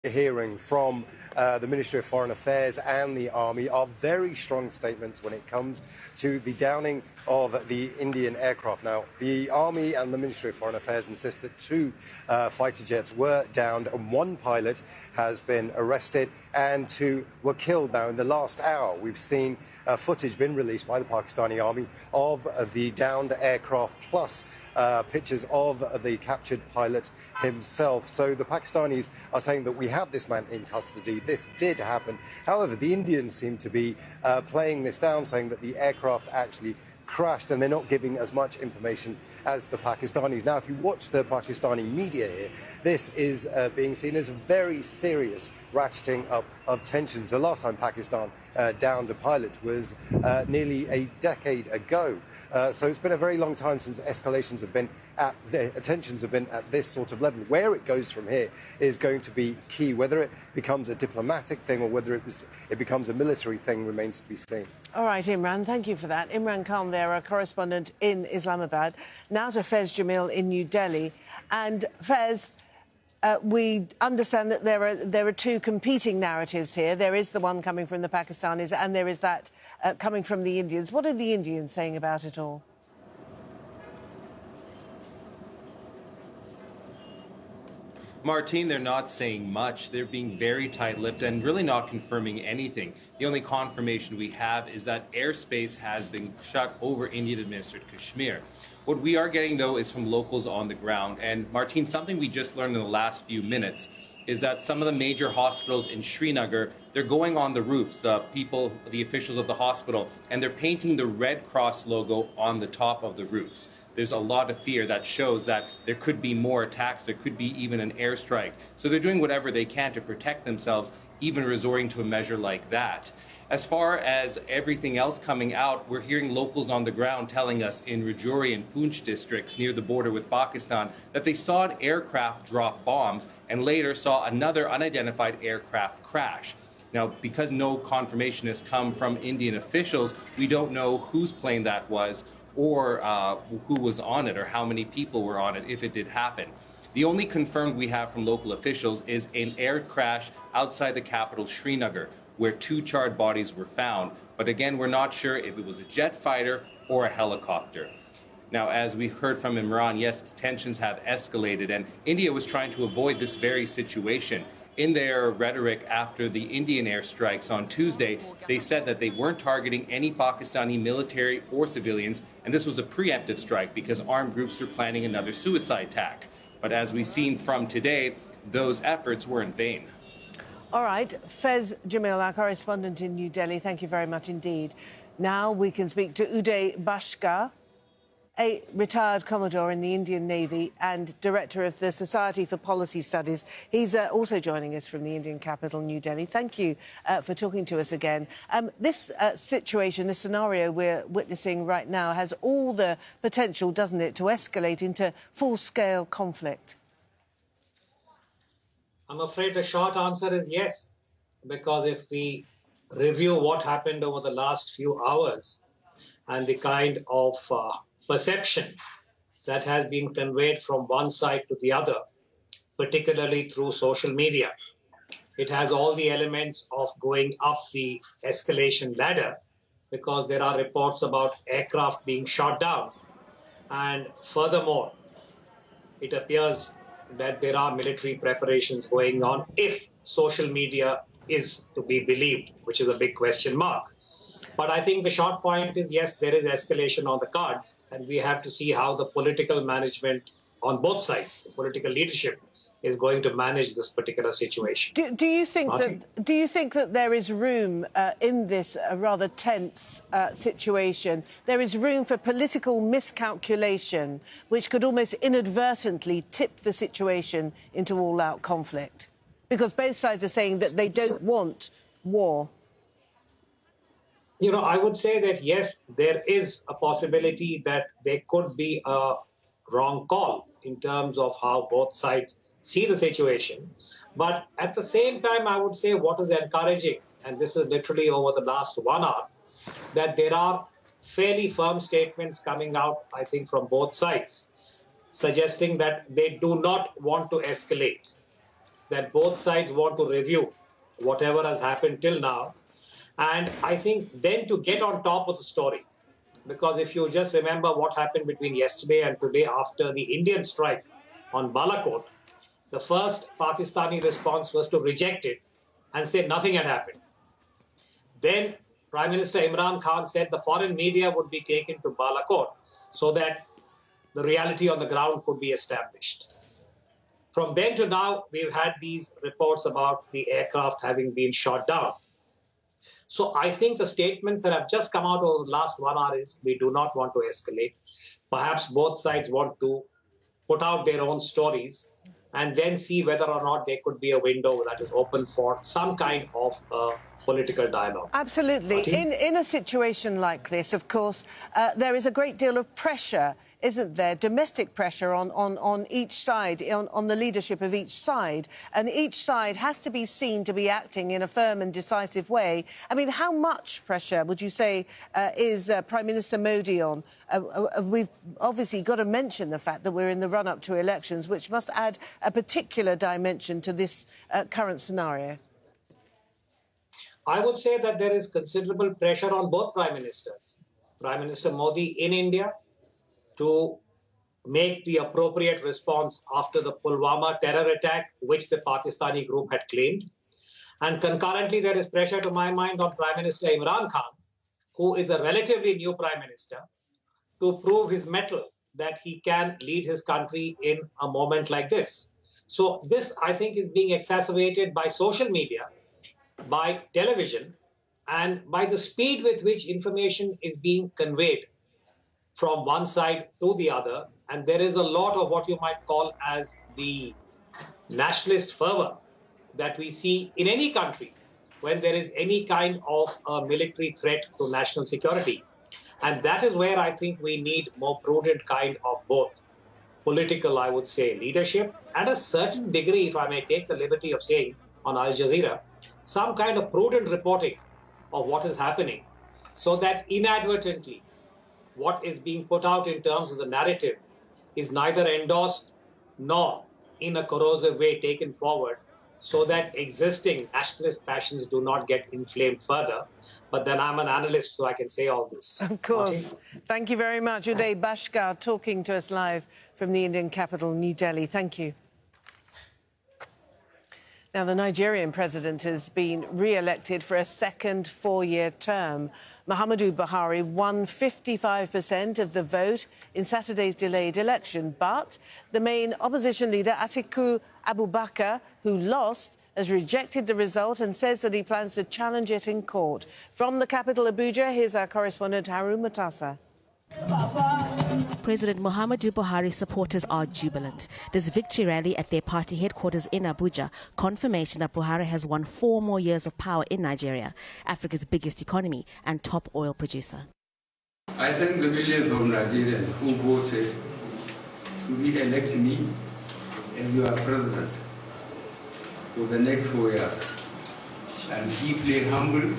Hearing from the Ministry of Foreign Affairs and the Army are very strong statements when it comes to the downing of the Indian aircraft. Now, the Army and the Ministry of Foreign Affairs insist that two fighter jets were downed and one pilot has been arrested and two were killed. Now, in the last hour, we've seen footage been released by the Pakistani Army of the downed aircraft plus pictures of the captured pilot himself. So the Pakistanis are saying that we have this man in custody. This did happen. However, the Indians seem to be playing this down, saying that the aircraft actually crashed, and they're not giving as much information as the Pakistanis. Now, if you watch the Pakistani media here, this is being seen as a very serious ratcheting up of tensions. The last time Pakistan downed a pilot was nearly a decade ago. So it's been a very long time since tensions have been at this sort of level. Where it goes from here is going to be key. Whether it becomes a diplomatic thing or whether it becomes a military thing remains to be seen. All right, Imran, thank you for that. Imran Khan there, our correspondent in Islamabad. Now to Fez Jamil in New Delhi. And Fez, we understand that there are two competing narratives here. There is the one coming from the Pakistanis and there is that coming from the Indians. What are the Indians saying about it all? Martine, they're not saying much. They're being very tight-lipped and really not confirming anything. The only confirmation we have is that airspace has been shut over Indian-administered Kashmir. What we are getting, though, is from locals on the ground. And, Martine, something we just learned in the last few minutes is that some of the major hospitals in Srinagar, they're going on the roofs, the officials of the hospital, and they're painting the Red Cross logo on the top of the roofs. There's a lot of fear that shows that there could be more attacks, there could be even an airstrike. So they're doing whatever they can to protect themselves, even resorting to a measure like that. As far as everything else coming out, we're hearing locals on the ground telling us in Rajouri and Poonch districts near the border with Pakistan that they saw an aircraft drop bombs and later saw another unidentified aircraft crash. Now, because no confirmation has come from Indian officials, we don't know whose plane that was or who was on it or how many people were on it if it did happen. The only confirmed we have from local officials is an air crash outside the capital, Srinagar, where two charred bodies were found. But again, we're not sure if it was a jet fighter or a helicopter. Now, as we heard from Imran, yes, tensions have escalated, and India was trying to avoid this very situation. In their rhetoric after the Indian airstrikes on Tuesday, they said that they weren't targeting any Pakistani military or civilians, and this was a preemptive strike because armed groups were planning another suicide attack. But as we've seen from today, those efforts were in vain. All right, Fez Jamil, our correspondent in New Delhi, thank you very much indeed. Now we can speak to Uday Bashkar, a retired Commodore in the Indian Navy and Director of the Society for Policy Studies. He's also joining us from the Indian capital, New Delhi. Thank you for talking to us again. This situation, this scenario we're witnessing right now has all the potential, doesn't it, to escalate into full-scale conflict? I'm afraid the short answer is yes, because if we review what happened over the last few hours and the kind of perception that has been conveyed from one side to the other, particularly through social media, it has all the elements of going up the escalation ladder, because there are reports about aircraft being shot down. And furthermore, it appears that there are military preparations going on, if social media is to be believed, which is a big question mark. But I think the short point is, yes, there is escalation on the cards, and we have to see how the political management on both sides, the political leadership, is going to manage this particular situation. Do you think that there is room in this rather tense situation? There is room for political miscalculation, which could almost inadvertently tip the situation into all-out conflict, because both sides are saying that they don't want war. You know, I would say that, yes, there is a possibility that there could be a wrong call in terms of how both sides see the situation. But at the same time, I would say what is encouraging, and this is literally over the last 1 hour, that there are fairly firm statements coming out, I think, from both sides, suggesting that they do not want to escalate. that both sides want to review whatever has happened till now. And I think then to get on top of the story, because if you just remember what happened between yesterday and today after the Indian strike on Balakot, the first Pakistani response was to reject it and say nothing had happened. Then Prime Minister Imran Khan said the foreign media would be taken to Balakot so that the reality on the ground could be established. From then to now, we've had these reports about the aircraft having been shot down. So I think the statements that have just come out over the last 1 hour is we do not want to escalate. Perhaps both sides want to put out their own stories and then see whether or not there could be a window that is open for some kind of political dialogue. Absolutely. In a situation like this, of course, there is a great deal of pressure, isn't there? Domestic pressure on each side, on the leadership of each side. And each side has to be seen to be acting in a firm and decisive way. I mean, how much pressure, would you say, is Prime Minister Modi on? We've obviously got to mention the fact that we're in the run-up to elections, which must add a particular dimension to this current scenario. I would say that there is considerable pressure on both Prime Ministers. Prime Minister Modi in India to make the appropriate response after the Pulwama terror attack, which the Pakistani group had claimed. And concurrently, there is pressure, to my mind, on Prime Minister Imran Khan, who is a relatively new Prime Minister, to prove his mettle that he can lead his country in a moment like this. So this, I think, is being exacerbated by social media, by television, and by the speed with which information is being conveyed from one side to the other. And there is a lot of what you might call as the nationalist fervor that we see in any country when there is any kind of a military threat to national security. And that is where I think we need more prudent kind of both political, I would say, leadership, and a certain degree, if I may take the liberty of saying, on Al Jazeera, some kind of prudent reporting of what is happening, so that inadvertently what is being put out in terms of the narrative is neither endorsed nor in a corrosive way taken forward, so that existing nationalist passions do not get inflamed further. But then I'm an analyst, so I can say all this. Of course. Thank you very much. Uday Bashkar talking to us live from the Indian capital, New Delhi. Thank you. Now, the Nigerian president has been re-elected for a second four-year term. Muhammadu Buhari won 55% of the vote in Saturday's delayed election, but the main opposition leader, Atiku Abubakar, who lost, has rejected the result and says that he plans to challenge it in court. From the capital, Abuja, here's our correspondent, Harun Matasa. President Muhammadu Buhari supporters are jubilant. This victory rally at their party headquarters in Abuja, confirmation that Buhari has won 4 more years of power in Nigeria, Africa's biggest economy and top oil producer. I thank the millions of Nigerians who voted to re-elect me as your president for the next 4 years. I'm deeply humbled